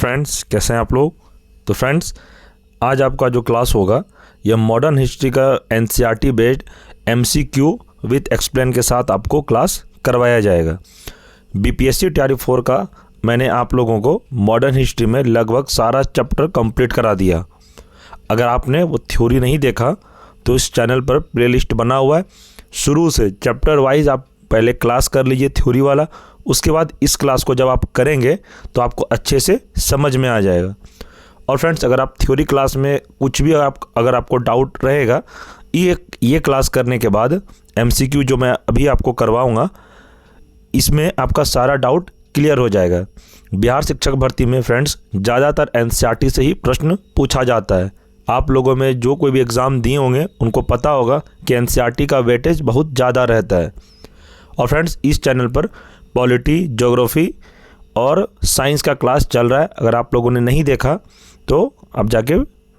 Friends, कैसे हैं आप लोग। तो फ्रेंड्स, आज आपका जो क्लास होगा यह मॉडर्न हिस्ट्री का NCERT based MCQ with explain के साथ आपको क्लास करवाया जाएगा। बीपीएससी तैयारी 4 का मैंने आप लोगों को मॉडर्न हिस्ट्री में लगभग सारा चैप्टर कंप्लीट करा दिया। अगर आपने वो थ्योरी नहीं देखा तो इस चैनल पर प्लेलिस्ट बना हुआ है, शुरू से चैप्टर वाइज आप पहले क्लास कर लीजिए थ्योरी वाला। उसके बाद इस क्लास को जब आप करेंगे तो आपको अच्छे से समझ में आ जाएगा। और फ्रेंड्स, अगर आप थ्योरी क्लास में कुछ भी अगर आपको डाउट रहेगा, ये क्लास करने के बाद एमसीक्यू जो मैं अभी आपको करवाऊंगा इसमें आपका सारा डाउट क्लियर हो जाएगा। बिहार शिक्षक भर्ती में फ्रेंड्स ज़्यादातर एनसीईआरटी से ही प्रश्न पूछा जाता है। आप लोगों में जो कोई भी एग्ज़ाम दिए होंगे उनको पता होगा कि एनसीईआरटी का वेटेज बहुत ज़्यादा रहता है। और फ्रेंड्स, इस चैनल पर पॉलिटी, ज्योग्राफी और साइंस का क्लास चल रहा है। अगर आप लोगों ने नहीं देखा तो आप जाके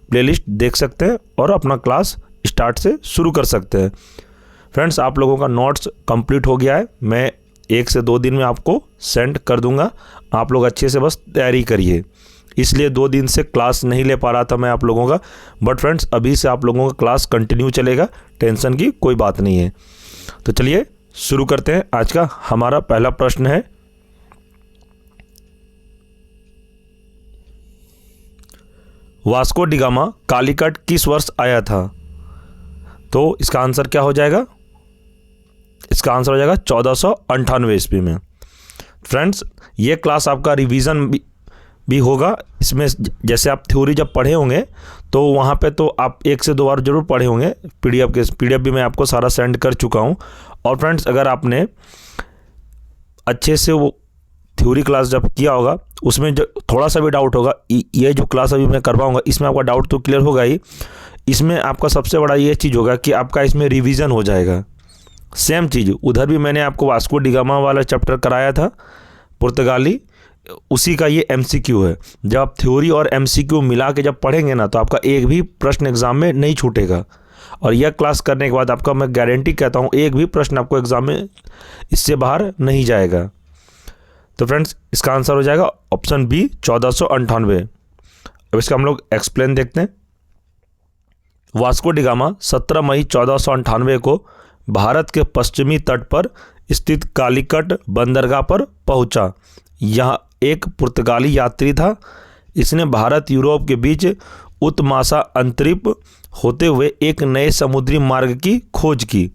प्लेलिस्ट देख सकते हैं और अपना क्लास स्टार्ट से शुरू कर सकते हैं। फ्रेंड्स, आप लोगों का नोट्स कंप्लीट हो गया है, मैं 1 से 2 दिन में आपको सेंड कर दूंगा। आप लोग अच्छे से बस तैयारी करिए। इसलिए 2 दिन से क्लास नहीं ले पा रहा था मैं आप लोगों का, बट फ्रेंड्स अभी से आप लोगों का क्लास कंटिन्यू चलेगा, टेंशन की कोई बात नहीं है। तो चलिए शुरू करते हैं। आज का हमारा पहला प्रश्न है, वास्को डी गामा कालीकट किस वर्ष आया था? तो इसका आंसर क्या हो जाएगा? इसका आंसर हो जाएगा 1498 ईस्वी में। फ्रेंड्स, ये क्लास आपका रिवीजन भी होगा। इसमें जैसे आप थ्योरी जब पढ़े होंगे तो वहाँ पे तो आप 1 से 2 बार जरूर पढ़े होंगे। पीडीएफ भी मैं आपको सारा सेंड कर चुका हूँ। और फ्रेंड्स, अगर आपने अच्छे से वो थ्योरी क्लास जब किया होगा उसमें जो थोड़ा सा भी डाउट होगा, ये जो क्लास अभी मैं करवाऊँगा इसमें आपका डाउट तो क्लियर होगा ही। इसमें आपका सबसे बड़ा ये चीज़ होगा कि आपका इसमें रिवीजन हो जाएगा। सेम चीज़ उधर भी मैंने आपको वास्को डी गामा वाला चैप्टर कराया था, पुर्तगाली, उसी का ये एमसीक्यू है। जब आप थ्योरी और एमसीक्यू मिला के जब पढ़ेंगे ना तो आपका एक भी प्रश्न एग्जाम में नहीं छूटेगा। और यह क्लास करने के बाद आपका मैं गारंटी कहता हूँ एक भी प्रश्न आपको एग्जाम में इससे बाहर नहीं जाएगा। तो फ्रेंड्स, इसका आंसर हो जाएगा ऑप्शन बी 1498। अब इसका हम लोग एक्सप्लेन देखते हैं। वास्को डी गामा 17 मई 1498 को भारत के पश्चिमी तट पर स्थित कालीकट बंदरगाह पर पहुंचा। यह एक पुर्तगाली यात्री था। इसने भारत यूरोप के बीच उत्तमाशा अंतरिप होते हुए एक नए समुद्री मार्ग की खोज की।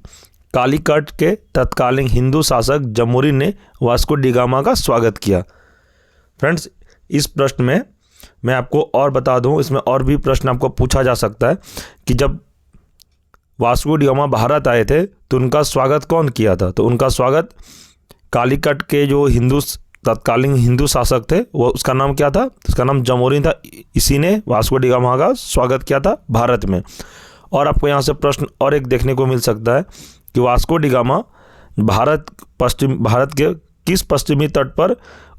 कालीकट के तत्कालीन हिंदू शासक जमोरी ने वास्को डी गामा का स्वागत किया। फ्रेंड्स, इस प्रश्न में मैं आपको और बता दूं, इसमें और भी प्रश्न आपको पूछा जा सकता है कि जब वास्को डी गामा भारत आए थे तो उनका स्वागत कौन किया था? तो उनका स्वागत कालीकट के जो तत्कालीन हिंदू शासक थे वो उसका नाम क्या था? उसका नाम जमोरी था। इसी ने वास्को डी गामा का स्वागत किया था भारत में। और आपको यहाँ से प्रश्न और एक देखने को मिल सकता है कि वास्को डी गामा भारत के किस पश्चिमी तट पर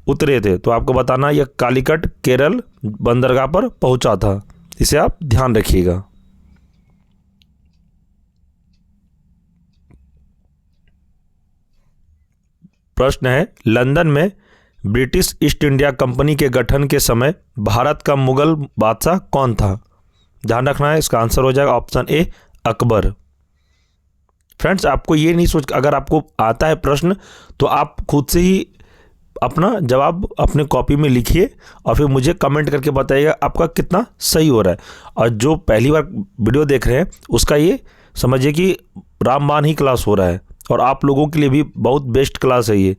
उतरे थे? तो आपको बताना यह कालीकट केरल बंदरगाह पर पहुंचा था। इसे आप ध्यान रखिएगा। प्रश्न है, लंदन में ब्रिटिश ईस्ट इंडिया कंपनी के गठन के समय भारत का मुगल बादशाह कौन था? ध्यान रखना है, इसका आंसर हो जाएगा ऑप्शन ए अकबर। फ्रेंड्स, आपको ये नहीं अगर आपको आता है प्रश्न तो आप खुद से ही अपना जवाब अपने कॉपी में लिखिए और फिर मुझे कमेंट करके बताइएगा आपका कितना सही हो रहा है। और जो पहली बार वीडियो देख रहे हैं उसका ये समझिए कि रामबाण ही क्लास हो रहा है और आप लोगों के लिए भी बहुत बेस्ट क्लास है। ये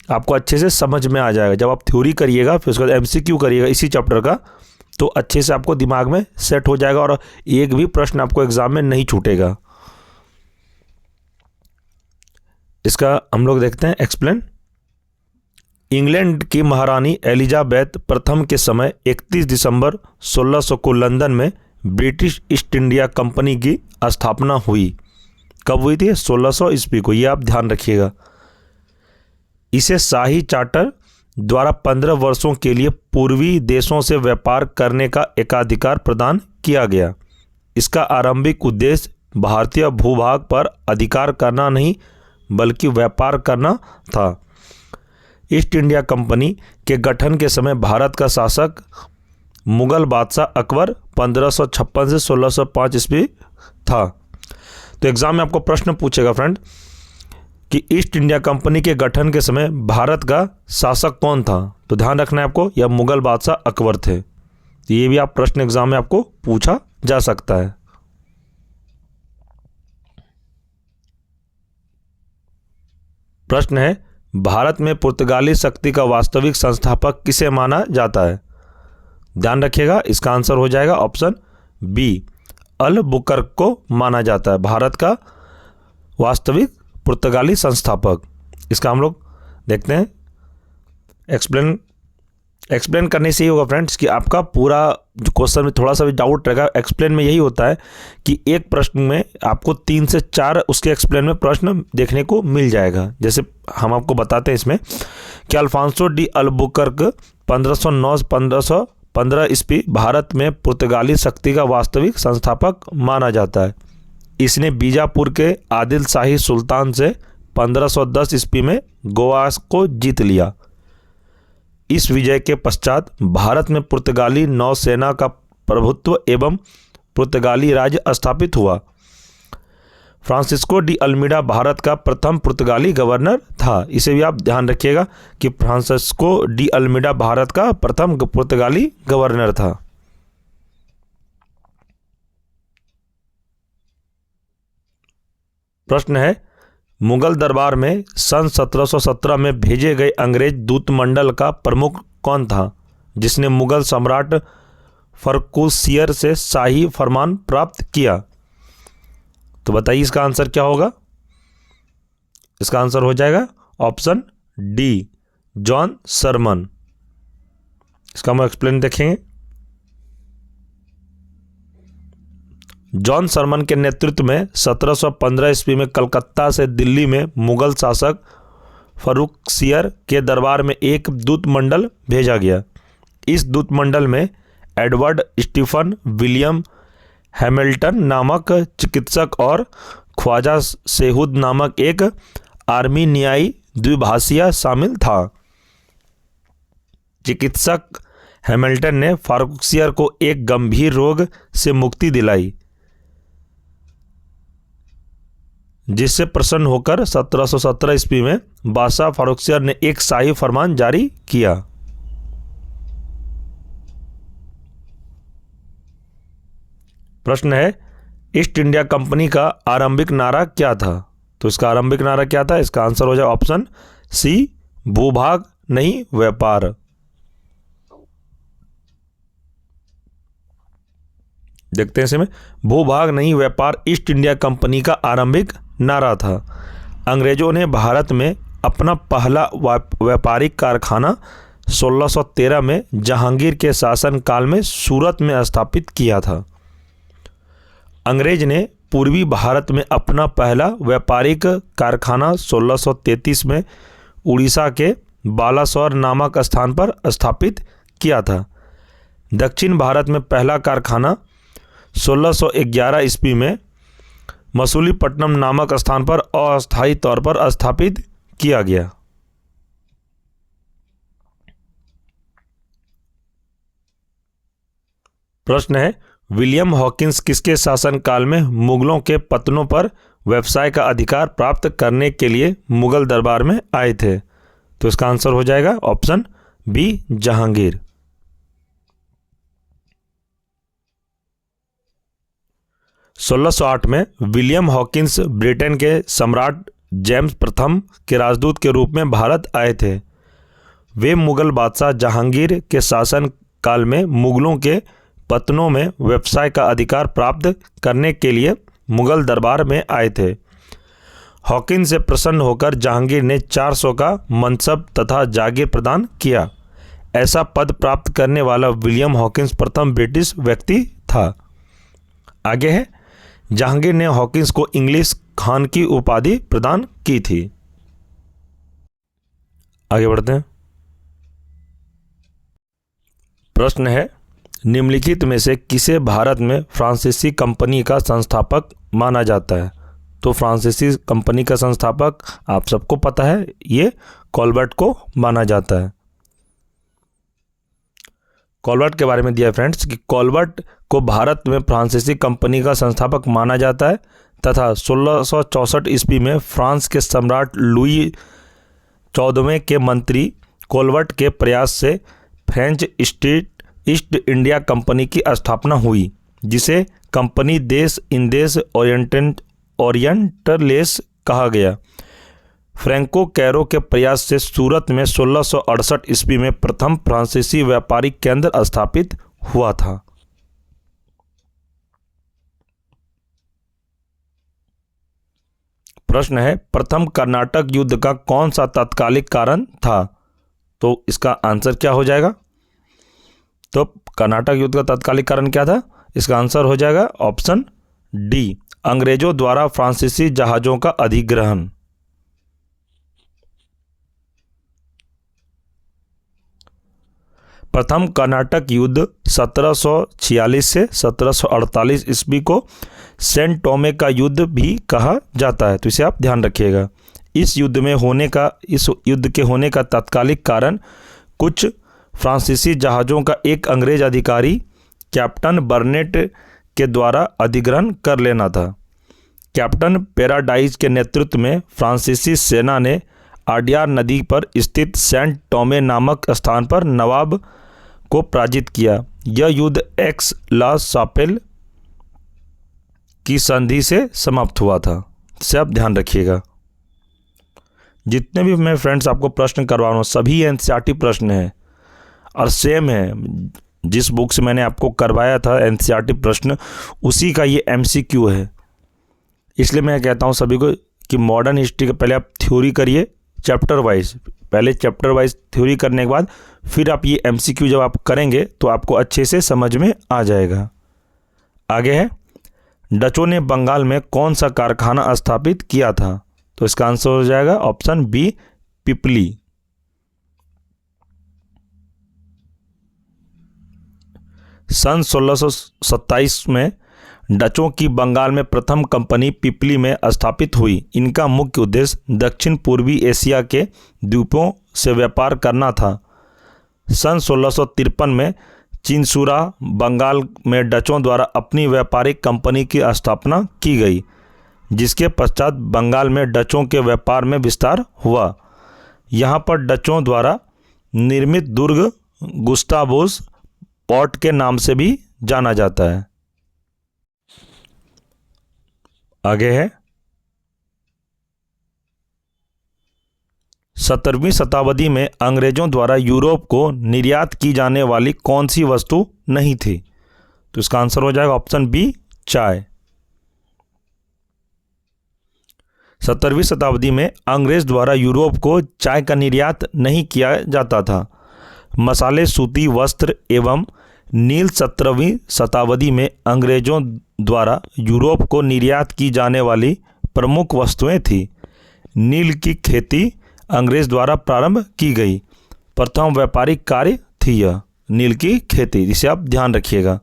आपको अच्छे से समझ में आ जाएगा। जब आप थ्योरी करिएगा फिर उसके बाद एमसीक्यू करिएगा इसी चैप्टर का तो अच्छे से आपको दिमाग में सेट हो जाएगा और एक भी प्रश्न आपको एग्जाम में नहीं छूटेगा। इसका हम लोग देखते हैं एक्सप्लेन। इंग्लैंड की महारानी एलिजाबेथ प्रथम के समय 31 दिसंबर 1600 को लंदन में ब्रिटिश ईस्ट इंडिया कंपनी की स्थापना हुई। कब हुई थी? 1600 ईस्वी को। ये आप ध्यान रखिएगा। इसे शाही चार्टर द्वारा 15 वर्षों के लिए पूर्वी देशों से व्यापार करने का एकाधिकार प्रदान किया गया। इसका आरंभिक उद्देश्य भारतीय भूभाग पर अधिकार करना नहीं बल्कि व्यापार करना था। ईस्ट इंडिया कंपनी के गठन के समय भारत का शासक मुगल बादशाह अकबर 1556 से 1605 ईस्वी था। तो एग्जाम में आपको प्रश्न पूछेगा फ्रेंड कि ईस्ट इंडिया कंपनी के गठन के समय भारत का शासक कौन था। तो ध्यान रखना है आपको, यह मुगल बादशाह अकबर थे। तो ये भी आप प्रश्न एग्जाम में आपको पूछा जा सकता है। प्रश्न है, भारत में पुर्तगाली शक्ति का वास्तविक संस्थापक किसे माना जाता है। ध्यान रखिएगा, इसका आंसर हो जाएगा ऑप्शन बी, अलबुकर्क को माना जाता है भारत का वास्तविक पुर्तगाली संस्थापक। इसका हम लोग देखते हैं, एक्सप्लेन करने से ही होगा फ्रेंड्स कि आपका पूरा जो क्वेश्चन में थोड़ा सा भी डाउट रहेगा। एक्सप्लेन में यही होता है कि एक प्रश्न में आपको 3 से 4 उसके एक्सप्लेन में प्रश्न देखने को मिल जाएगा। जैसे हम आपको बताते हैं इसमें कि अल्फांसो डी अल्बुकर्क 1509-1515 ईस्वी भारत में पुर्तगाली शक्ति का वास्तविक संस्थापक माना जाता है। इसने बीजापुर के आदिल शाही सुल्तान से 1510 ईस्वी में गोवा को जीत लिया। इस विजय के पश्चात भारत में पुर्तगाली नौसेना का प्रभुत्व एवं पुर्तगाली राज्य स्थापित हुआ। फ्रांसिस्को डी अल्मीडा भारत का प्रथम पुर्तगाली गवर्नर था। इसे भी आप ध्यान रखिएगा कि फ्रांसिस्को डी अल्मीडा भारत का प्रथम पुर्तगाली गवर्नर था। प्रश्न है, मुगल दरबार में सन 1717 में भेजे गए अंग्रेज दूतमंडल का प्रमुख कौन था, जिसने मुगल सम्राट फर्रुखसियर से शाही फरमान प्राप्त किया। तो बताइए इसका आंसर क्या होगा। इसका आंसर हो जाएगा ऑप्शन डी, जॉन सरमन। इसका हम एक्सप्लेन देखेंगे। जॉन सरमन के नेतृत्व में 1715 ईस्वी में कलकत्ता से दिल्ली में मुगल शासक फर्रुखसियर के दरबार में एक दूतमंडल भेजा गया। इस दूतमंडल में एडवर्ड स्टीफन विलियम हैमिल्टन नामक चिकित्सक और ख्वाजा सेहूद नामक एक आर्मीनियाई द्विभाषिया शामिल था। चिकित्सक हैमिल्टन ने फर्रुखसियर को एक गंभीर रोग से मुक्ति दिलाई, जिससे प्रसन्न होकर 1717 ईस्वी में बादशाह फर्रुखसियर ने एक शाही फरमान जारी किया। प्रश्न है, ईस्ट इंडिया कंपनी का आरंभिक नारा क्या था। तो इसका आरंभिक नारा क्या था। इसका आंसर हो जाए ऑप्शन सी, भूभाग नहीं व्यापार। देखते हैं इसमें, भूभाग नहीं व्यापार ईस्ट इंडिया कंपनी का आरंभिक नारा था। अंग्रेजों ने भारत में अपना पहला व्यापारिक कारखाना 1613 में जहांगीर के शासनकाल में सूरत में स्थापित किया था। अंग्रेज ने पूर्वी भारत में अपना पहला व्यापारिक कारखाना 1633 में उड़ीसा के बालासोर नामक स्थान पर स्थापित किया था। दक्षिण भारत में पहला कारखाना 1611 ईस्वी में मसूलीपट्टनम नामक स्थान पर अस्थायी तौर पर स्थापित किया गया। प्रश्न है, विलियम हॉकिंस किसके शासनकाल में मुगलों के पत्तनों पर व्यवसाय का अधिकार प्राप्त करने के लिए मुगल दरबार में आए थे। तो इसका आंसर हो जाएगा ऑप्शन बी, जहांगीर। सोलह 1608 में विलियम हॉकिंस ब्रिटेन के सम्राट जेम्स प्रथम के राजदूत के रूप में भारत आए थे। वे मुगल बादशाह जहांगीर के शासन काल में मुगलों के पत्तनों में व्यवसाय का अधिकार प्राप्त करने के लिए मुगल दरबार में आए थे। हॉकिंस से प्रसन्न होकर जहांगीर ने 400 का मनसब तथा जागीर प्रदान किया। ऐसा पद प्राप्त करने वाला विलियम हॉकिंस प्रथम ब्रिटिश व्यक्ति था। आगे है, जहांगीर ने हॉकिंस को इंग्लिश खान की उपाधि प्रदान की थी। आगे बढ़ते हैं। प्रश्न है, निम्नलिखित में से किसे भारत में फ्रांसीसी कंपनी का संस्थापक माना जाता है। तो फ्रांसीसी कंपनी का संस्थापक आप सबको पता है, ये कॉलबर्ट को माना जाता है। कॉलबर्ट के बारे में दिया है फ्रेंड्स कि कॉलबर्ट को भारत में फ्रांसीसी कंपनी का संस्थापक माना जाता है तथा 1664 ईस्वी में फ्रांस के सम्राट लुई 14वें के मंत्री कॉलबर्ट के प्रयास से फ्रेंच ईस्ट इंडिया कंपनी की स्थापना हुई, जिसे कंपनी देश इंदेश ओरिएंटलेस कहा गया। फ्रैंको कैरो के प्रयास से सूरत में 1668 ईस्वी में प्रथम फ्रांसीसी व्यापारिक केंद्र स्थापित हुआ था। प्रश्न है, प्रथम कर्नाटक युद्ध का कौन सा तात्कालिक कारण था? तो इसका आंसर क्या हो जाएगा? तो कर्नाटक युद्ध का तात्कालिक कारण क्या था? इसका आंसर हो जाएगा ऑप्शन डी, अंग्रेजों द्वारा फ्रांसीसी जहाजों का अधिग्रहण। प्रथम कर्नाटक युद्ध 1746 से 1748 ईस्वी को सेंट टोमे का युद्ध भी कहा जाता है, तो इसे आप ध्यान रखिएगा। इस युद्ध के होने का तात्कालिक कारण कुछ फ्रांसीसी जहाज़ों का एक अंग्रेज अधिकारी कैप्टन बर्नेट के द्वारा अधिग्रहण कर लेना था। कैप्टन पैराडाइज के नेतृत्व में फ्रांसीसी सेना ने आड्यार नदी पर स्थित सेंट टोमे नामक स्थान पर नवाब को पराजित किया। यह युद्ध एक्स ला सापेल की संधि से समाप्त हुआ था, इसे आप ध्यान रखिएगा। जितने भी मैं फ्रेंड्स आपको प्रश्न करवा रहा हूँ सभी एनसीईआरटी प्रश्न हैं और सेम है, जिस बुक से मैंने आपको करवाया था एनसीईआरटी प्रश्न उसी का ये एमसीक्यू है। इसलिए मैं कहता हूँ सभी को कि मॉडर्न हिस्ट्री का पहले आप थ्योरी करिए चैप्टर वाइज, पहले चैप्टर वाइज थ्योरी करने के बाद फिर आप ये एमसीक्यू जब आप करेंगे तो आपको अच्छे से समझ में आ जाएगा। आगे है, डचों ने बंगाल में कौन सा कारखाना स्थापित किया था? तो इसका आंसर हो जाएगा ऑप्शन बी, पिपली। सन 1627 में डचों की बंगाल में प्रथम कंपनी पिपली में स्थापित हुई। इनका मुख्य उद्देश्य दक्षिण पूर्वी एशिया के द्वीपों से व्यापार करना था। सन 1653 में चिनसुरा बंगाल में डचों द्वारा अपनी व्यापारिक कंपनी की स्थापना की गई, जिसके पश्चात बंगाल में डचों के व्यापार में विस्तार हुआ। यहाँ पर डचों द्वारा निर्मित दुर्ग गुस्तावोस पोर्ट के नाम से भी जाना जाता है। आगे है, 17वीं शताब्दी में अंग्रेजों द्वारा यूरोप को निर्यात की जाने वाली कौन सी वस्तु नहीं थी? तो इसका आंसर हो जाएगा ऑप्शन बी, चाय। 17वीं शताब्दी में अंग्रेज द्वारा यूरोप को चाय का निर्यात नहीं किया जाता था। मसाले, सूती वस्त्र एवं नील 17वीं शताब्दी में अंग्रेजों द्वारा यूरोप को निर्यात की जाने वाली प्रमुख वस्तुएं थी। नील की खेती अंग्रेज द्वारा प्रारंभ की गई प्रथम व्यापारिक कार्य थी यह नील की खेती, जिसे आप ध्यान रखिएगा।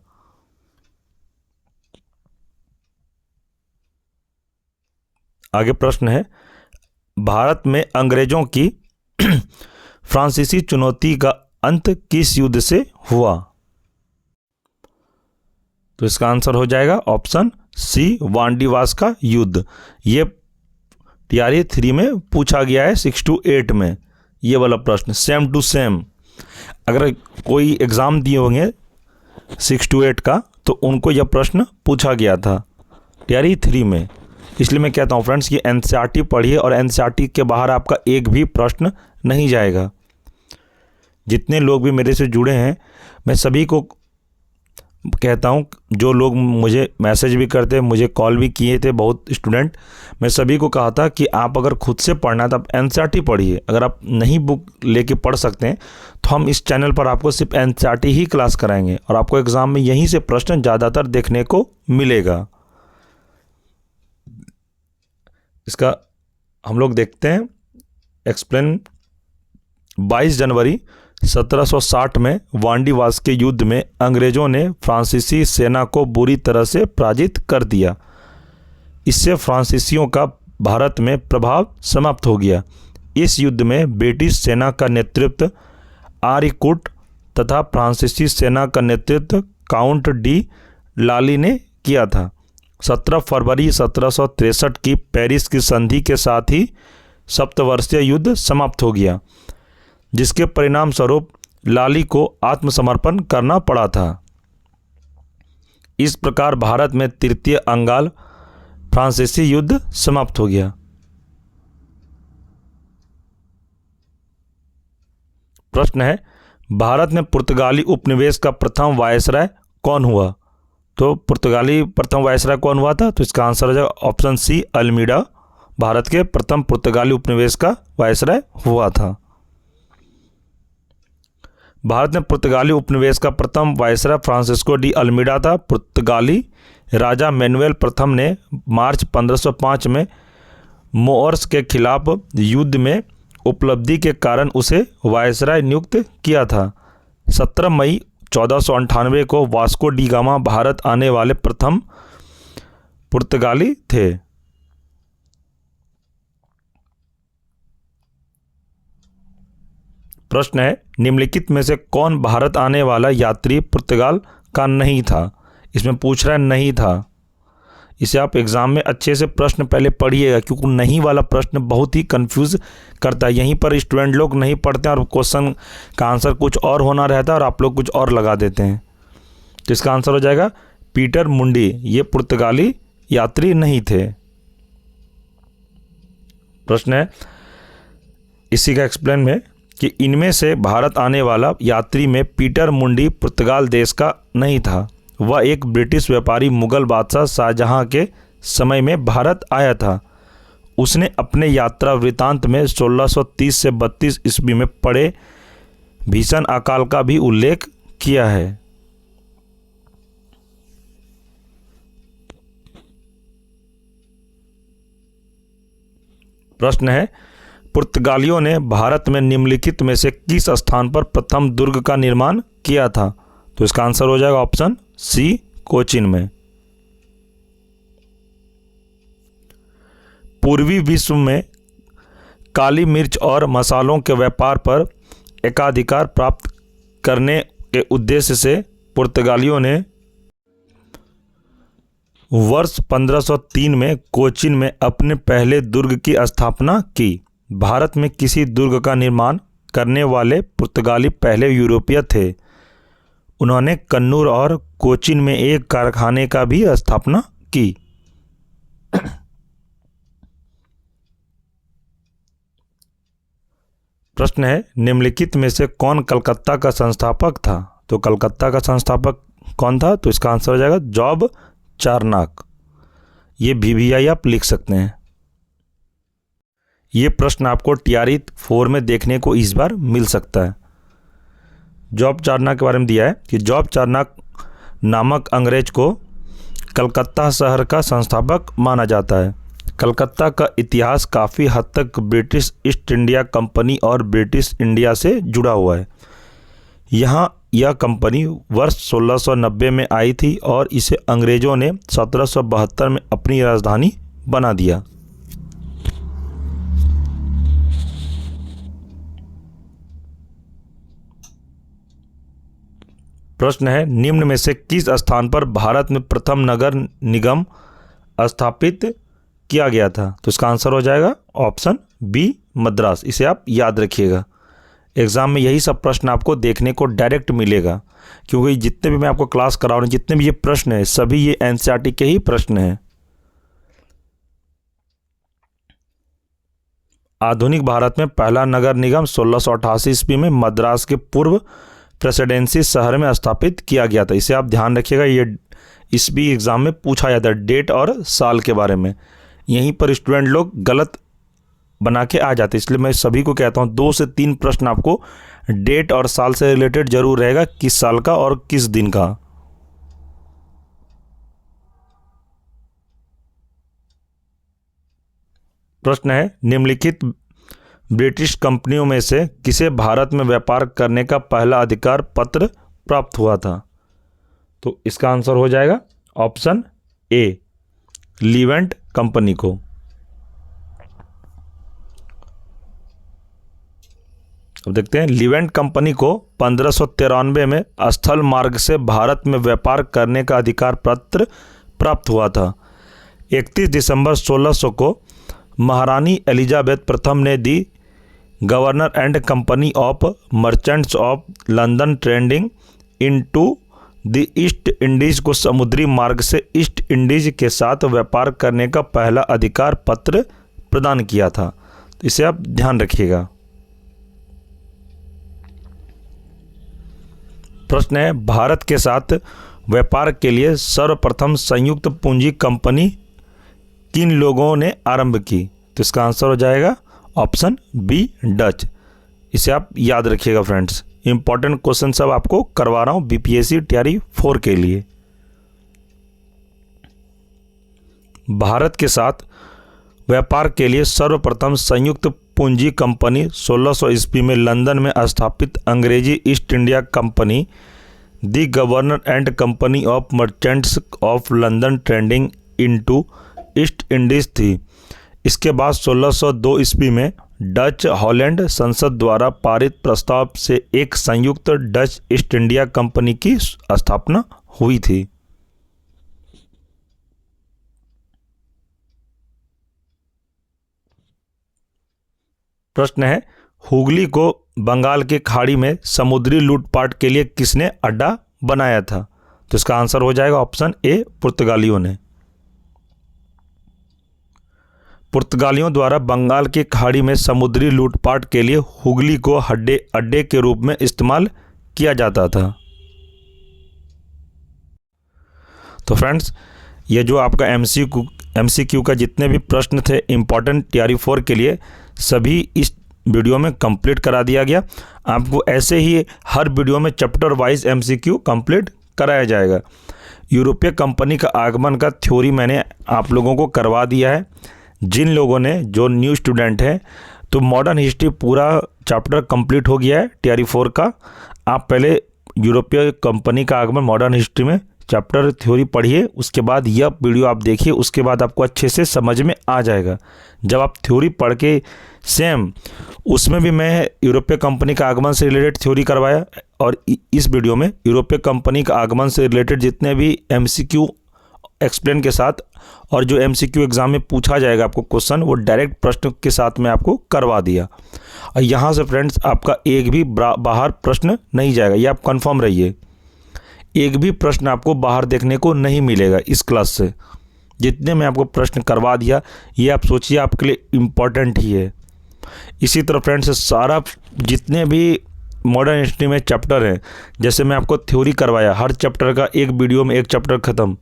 आगे प्रश्न है, भारत में अंग्रेजों की फ्रांसीसी चुनौती का अंत किस युद्ध से हुआ? तो इसका आंसर हो जाएगा ऑप्शन सी, वांडीवास का युद्ध। ये टीआरई 3 में पूछा गया है 6 to 8 में, ये वाला प्रश्न सेम टू सेम। अगर कोई एग्ज़ाम दिए होंगे 6 to 8 का तो उनको यह प्रश्न पूछा गया था टीआरई 3 में। इसलिए मैं कहता हूँ फ्रेंड्स कि एनसीईआरटी पढ़िए और एनसीईआरटी के बाहर आपका एक भी प्रश्न नहीं जाएगा। जितने लोग भी मेरे से जुड़े हैं मैं सभी को कहता हूँ, जो लोग मुझे मैसेज भी करते, मुझे कॉल भी किए थे बहुत स्टूडेंट, मैं सभी को कहा था कि आप अगर खुद से पढ़ना है तो आप एनसीईआरटी पढ़िए। अगर आप नहीं बुक लेके पढ़ सकते हैं तो हम इस चैनल पर आपको सिर्फ एनसीईआरटी ही क्लास कराएंगे और आपको एग्ज़ाम में यहीं से प्रश्न ज़्यादातर देखने को मिलेगा। इसका हम लोग देखते हैं एक्सप्लेन। 22 जनवरी 1760 में वांडीवास के युद्ध में अंग्रेजों ने फ्रांसीसी सेना को बुरी तरह से पराजित कर दिया। इससे फ्रांसीसियों का भारत में प्रभाव समाप्त हो गया। इस युद्ध में ब्रिटिश सेना का नेतृत्व आरिकुट तथा फ्रांसीसी सेना का नेतृत्व काउंट डी लाली ने किया था। 17 फरवरी 1763 की पेरिस की संधि के साथ ही सप्तवर्षीय युद्ध समाप्त हो गया, जिसके परिणाम स्वरूप लाली को आत्मसमर्पण करना पड़ा था। इस प्रकार भारत में तृतीय अंगाल फ्रांसीसी युद्ध समाप्त हो गया। प्रश्न है, भारत में पुर्तगाली उपनिवेश का प्रथम वायसराय कौन हुआ? तो पुर्तगाली प्रथम वायसराय कौन हुआ था? तो इसका आंसर हो जाएगा ऑप्शन सी, अल्मीडा भारत के प्रथम पुर्तगाली उपनिवेश का वायसराय हुआ था। भारत में पुर्तगाली उपनिवेश का प्रथम वायसराय फ्रांसिस्को डी अल्मीडा था। पुर्तगाली राजा मैनुएल प्रथम ने मार्च 1505 में मोअर्स के खिलाफ युद्ध में उपलब्धि के कारण उसे वायसराय नियुक्त किया था। 17 मई 1498 को वास्को डी गामा भारत आने वाले प्रथम पुर्तगाली थे। प्रश्न है, निम्नलिखित में से कौन भारत आने वाला यात्री पुर्तगाल का नहीं था? इसमें पूछ रहा है नहीं था। इसे आप एग्जाम में अच्छे से प्रश्न पहले पढ़िएगा, क्योंकि नहीं वाला प्रश्न बहुत ही कंफ्यूज करता है। यहीं पर स्टूडेंट लोग नहीं पढ़ते हैं और क्वेश्चन का आंसर कुछ और होना रहता है और आप लोग कुछ और लगा देते हैं। तो इसका आंसर हो जाएगा पीटर मुंडी, ये पुर्तगाली यात्री नहीं थे। प्रश्न है इसी का एक्सप्लेन में कि इनमें से भारत आने वाला यात्री में पीटर मुंडी पुर्तगाल देश का नहीं था। वह एक ब्रिटिश व्यापारी मुगल बादशाह शाहजहां के समय में भारत आया था। उसने अपने यात्रा वृतांत में 1630 से 32 ईस्वी में पड़े भीषण अकाल का भी उल्लेख किया है। प्रश्न है, पुर्तगालियों ने भारत में निम्नलिखित में से किस स्थान पर प्रथम दुर्ग का निर्माण किया था? तो इसका आंसर हो जाएगा ऑप्शन सी, कोचीन में। पूर्वी विश्व में काली मिर्च और मसालों के व्यापार पर एकाधिकार प्राप्त करने के उद्देश्य से पुर्तगालियों ने वर्ष 1503 में कोचीन में अपने पहले दुर्ग की स्थापना की। भारत में किसी दुर्ग का निर्माण करने वाले पुर्तगाली पहले यूरोपीय थे। उन्होंने कन्नूर और कोचीन में एक कारखाने का भी स्थापना की। प्रश्न है, निम्नलिखित में से कौन कलकत्ता का संस्थापक था? तो कलकत्ता का संस्थापक कौन था? तो इसका आंसर हो जाएगा जॉब चार्नक। ये VVI आप लिख सकते हैं। ये प्रश्न आपको TRE 4 में देखने को इस बार मिल सकता है। जॉब चार्नक के बारे में दिया है कि जॉब चार्नक नामक अंग्रेज को कलकत्ता शहर का संस्थापक माना जाता है। कलकत्ता का इतिहास काफ़ी हद तक ब्रिटिश ईस्ट इंडिया कंपनी और ब्रिटिश इंडिया से जुड़ा हुआ है। यहाँ यह कंपनी वर्ष 1690 में आई थी और इसे अंग्रेज़ों ने 1772 में अपनी राजधानी बना दिया। प्रश्न है, निम्न में से किस स्थान पर भारत में प्रथम नगर निगम स्थापित किया गया था? तो इसका आंसर हो जाएगा ऑप्शन बी, मद्रास। इसे आप याद रखिएगा, एग्जाम में यही सब प्रश्न आपको देखने को डायरेक्ट मिलेगा, क्योंकि जितने भी मैं आपको क्लास करा रहा हूँ, जितने भी ये प्रश्न हैं, सभी ये NCERT के ही प्रश्न हैं। आधुनिक भारत में पहला नगर निगम 1688 ईस्वी में मद्रास के पूर्व प्रेसिडेंसी शहर में स्थापित किया गया था। इसे आप ध्यान रखिएगा, ये इस भी एग्जाम में पूछा जाता है डेट और साल के बारे में। यहीं पर स्टूडेंट लोग गलत बना के आ जाते, इसलिए मैं सभी को कहता हूँ 2 से 3 प्रश्न आपको डेट और साल से रिलेटेड जरूर रहेगा, किस साल का और किस दिन का। प्रश्न है, निम्नलिखित ब्रिटिश कंपनियों में से किसे भारत में व्यापार करने का पहला अधिकार पत्र प्राप्त हुआ था? तो इसका आंसर हो जाएगा ऑप्शन ए, लिवेंट कंपनी को। अब देखते हैं, लिवेंट कंपनी को 1593 में स्थल मार्ग से भारत में व्यापार करने का अधिकार पत्र प्राप्त हुआ था। 31 दिसंबर 1600 को महारानी एलिजाबेथ प्रथम ने the governor and company of merchants of London trading into the East Indies को समुद्री मार्ग से ईस्ट इंडीज के साथ व्यापार करने का पहला अधिकार पत्र प्रदान किया था। तो इसे आप ध्यान रखिएगा। प्रश्न है, भारत के साथ व्यापार के लिए सर्वप्रथम संयुक्त पूंजी कंपनी किन लोगों ने आरंभ की? तो इसका आंसर हो जाएगा ऑप्शन बी, डच। इसे आप याद रखिएगा फ्रेंड्स, इंपॉर्टेंट क्वेश्चन सब आपको करवा रहा हूं बीपीएससी तैयारी 4 के लिए। भारत के साथ व्यापार के लिए सर्वप्रथम संयुक्त पूंजी कंपनी 1600 ईस्वी में लंदन में स्थापित अंग्रेजी east India company the governor and company of merchants of London trading into east Indies थी। इसके बाद 1602 ईस्वी में डच हॉलैंड संसद द्वारा पारित प्रस्ताव से एक संयुक्त डच ईस्ट इंडिया कंपनी की स्थापना हुई थी। प्रश्न है, हुगली को बंगाल की खाड़ी में समुद्री लूटपाट के लिए किसने अड्डा बनाया था? तो इसका आंसर हो जाएगा ऑप्शन ए, पुर्तगालियों ने। पुर्तगालियों द्वारा बंगाल की खाड़ी में समुद्री लूटपाट के लिए हुगली को अड्डे के रूप में इस्तेमाल किया जाता था। तो फ्रेंड्स, ये जो आपका एमसीक्यू का जितने भी प्रश्न थे इंपॉर्टेंट तैयारी 4 के लिए, सभी इस वीडियो में कंप्लीट करा दिया गया। आपको ऐसे ही हर वीडियो में चैप्टर वाइज एमसीक्यू कंप्लीट कराया जाएगा। यूरोपीय कंपनी का आगमन का थ्योरी मैंने आप लोगों को करवा दिया है। जिन लोगों ने, जो न्यू स्टूडेंट हैं, तो मॉडर्न हिस्ट्री पूरा चैप्टर कंप्लीट हो गया है तैयारी 4 का। आप पहले यूरोपीय कंपनी का आगमन मॉडर्न हिस्ट्री में चैप्टर थ्योरी पढ़िए, उसके बाद यह वीडियो आप देखिए, उसके बाद आपको अच्छे से समझ में आ जाएगा। जब आप थ्योरी पढ़ के सेम उसमें भी मैं यूरोपीय कंपनी का आगमन से रिलेटेड थ्योरी करवाया, और इस वीडियो में यूरोपीय कंपनी का आगमन से रिलेटेड जितने भी एमसीक्यू एक्सप्लेन के साथ, और जो एमसीक्यू एग्जाम में पूछा जाएगा आपको क्वेश्चन, वो डायरेक्ट प्रश्न के साथ में आपको करवा दिया। और यहाँ से फ्रेंड्स आपका एक भी बाहर प्रश्न नहीं जाएगा, ये आप कंफर्म रहिए। एक भी प्रश्न आपको बाहर देखने को नहीं मिलेगा इस क्लास से। जितने मैं आपको प्रश्न करवा दिया, ये आप सोचिए आपके लिए इम्पॉर्टेंट ही है। इसी तरह फ्रेंड्स, सारा जितने भी मॉडर्न हिस्ट्री में चैप्टर हैं, जैसे मैं आपको थ्योरी करवाया, हर चैप्टर का एक वीडियो में एक चैप्टर ख़त्म,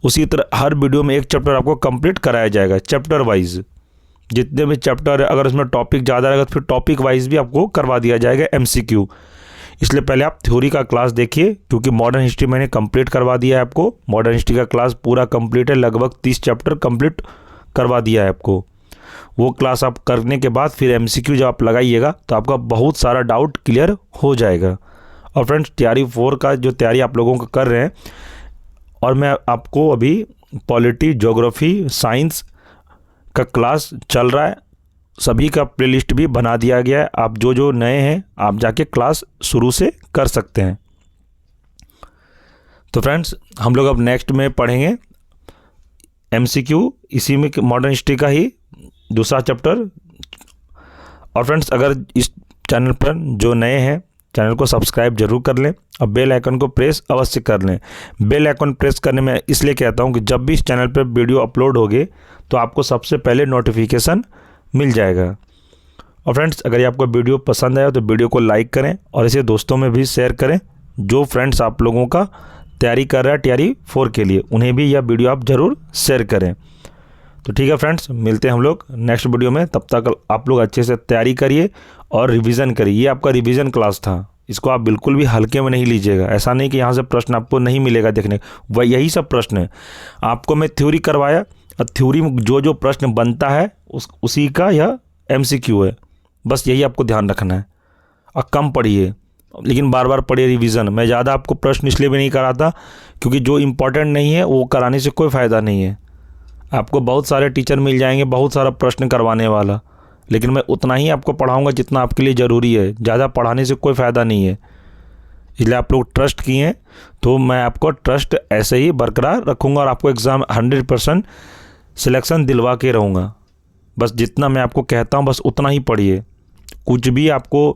उसी तरह हर वीडियो में एक चैप्टर आपको कंप्लीट कराया जाएगा चैप्टर वाइज। जितने भी चैप्टर है, अगर उसमें टॉपिक ज़्यादा रहेगा तो फिर टॉपिक वाइज भी आपको करवा दिया जाएगा एमसीक्यू। इसलिए पहले आप थ्योरी का क्लास देखिए, क्योंकि मॉडर्न हिस्ट्री मैंने कंप्लीट करवा दिया है आपको। मॉडर्न हिस्ट्री का क्लास पूरा कंप्लीट है, लगभग 30 चैप्टर कंप्लीट करवा दिया है आपको। वो क्लास आप करने के बाद फिर एमसीक्यू जब आप लगाइएगा तो आपका बहुत सारा डाउट क्लियर हो जाएगा। और फ्रेंड्स, तैयारी 4 का जो तैयारी आप लोगों का कर रहे हैं, और मैं आपको अभी पॉलिटी, ज्योग्राफी, साइंस का क्लास चल रहा है, सभी का प्लेलिस्ट भी बना दिया गया है। आप जो नए हैं, आप जाके क्लास शुरू से कर सकते हैं। तो फ्रेंड्स, हम लोग अब नेक्स्ट में पढ़ेंगे एमसीक्यू, इसी में मॉडर्न हिस्ट्री का ही दूसरा चैप्टर। और फ्रेंड्स, अगर इस चैनल पर जो नए हैं, चैनल को सब्सक्राइब जरूर कर लें और बेल आइकन को प्रेस अवश्य कर लें। बेल आइकन प्रेस करने में इसलिए कहता हूं कि जब भी इस चैनल पर वीडियो अपलोड होगी तो आपको सबसे पहले नोटिफिकेशन मिल जाएगा। और फ्रेंड्स, अगर ये आपको वीडियो पसंद आया तो वीडियो को लाइक करें और इसे दोस्तों में भी शेयर करें। जो फ्रेंड्स आप लोगों का तैयारी कर रहा है तैयारी 4 के लिए, उन्हें भी यह वीडियो आप ज़रूर शेयर करें। तो ठीक है फ्रेंड्स, मिलते हैं हम लोग नेक्स्ट वीडियो में। तब तक आप लोग अच्छे से तैयारी करिए और रिवीजन करिए। ये आपका रिवीजन क्लास था, इसको आप बिल्कुल भी हल्के में नहीं लीजिएगा। ऐसा नहीं कि यहाँ से प्रश्न आपको नहीं मिलेगा देखने, वह यही सब प्रश्न है। आपको मैं थ्योरी करवाया, और थ्योरी में जो प्रश्न बनता है उसी का यह एमसीक्यू है। बस यही आपको ध्यान रखना है। और कम पढ़िए, लेकिन बार बार पढ़िए रिवीजन। मैं ज़्यादा आपको प्रश्न इसलिए भी नहीं कराता क्योंकि जो इम्पोर्टेंट नहीं है वो कराने से कोई फ़ायदा नहीं है। आपको बहुत सारे टीचर मिल जाएंगे, बहुत सारा प्रश्न करवाने वाला, लेकिन मैं उतना ही आपको पढ़ाऊंगा जितना आपके लिए ज़रूरी है। ज़्यादा पढ़ाने से कोई फ़ायदा नहीं है। इसलिए आप लोग ट्रस्ट किए हैं तो मैं आपको ट्रस्ट ऐसे ही बरकरार रखूँगा और आपको एग्ज़ाम 100% सिलेक्शन दिलवा के रहूँगा। बस जितना मैं आपको कहता हूँ बस उतना ही पढ़िए। कुछ भी आपको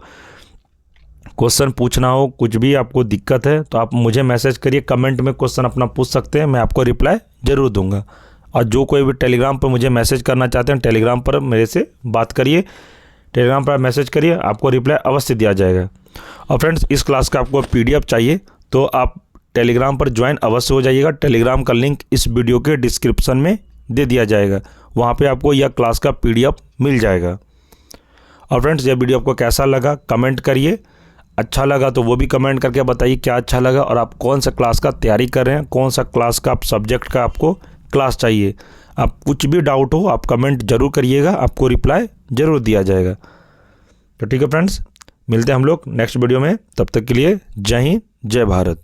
क्वेश्चन पूछना हो, कुछ भी आपको दिक्कत है तो आप मुझे मैसेज करिए, कमेंट में क्वेश्चन अपना पूछ सकते हैं, मैं आपको रिप्लाई ज़रूर दूंगा। और जो कोई भी टेलीग्राम पर मुझे मैसेज करना चाहते हैं, टेलीग्राम पर मेरे से बात करिए, टेलीग्राम पर मैसेज करिए, आपको रिप्लाई अवश्य दिया जाएगा। और फ्रेंड्स, इस क्लास का आपको PDF चाहिए तो आप टेलीग्राम पर ज्वाइन अवश्य हो जाइएगा। टेलीग्राम का लिंक इस वीडियो के डिस्क्रिप्शन में दे दिया जाएगा, वहाँ पे आपको यह क्लास का PDF मिल जाएगा। और फ्रेंड्स, यह वीडियो आपको कैसा लगा कमेंट करिए। अच्छा लगा तो वो भी कमेंट करके बताइए क्या अच्छा लगा और आप कौन सा क्लास का तैयारी कर रहे हैं, कौन सा क्लास का आप सब्जेक्ट का आपको क्लास चाहिए। आप कुछ भी डाउट हो आप कमेंट जरूर करिएगा, आपको रिप्लाई ज़रूर दिया जाएगा। तो ठीक है फ्रेंड्स, मिलते हैं हम लोग नेक्स्ट वीडियो में। तब तक के लिए जय हिंद, जय भारत।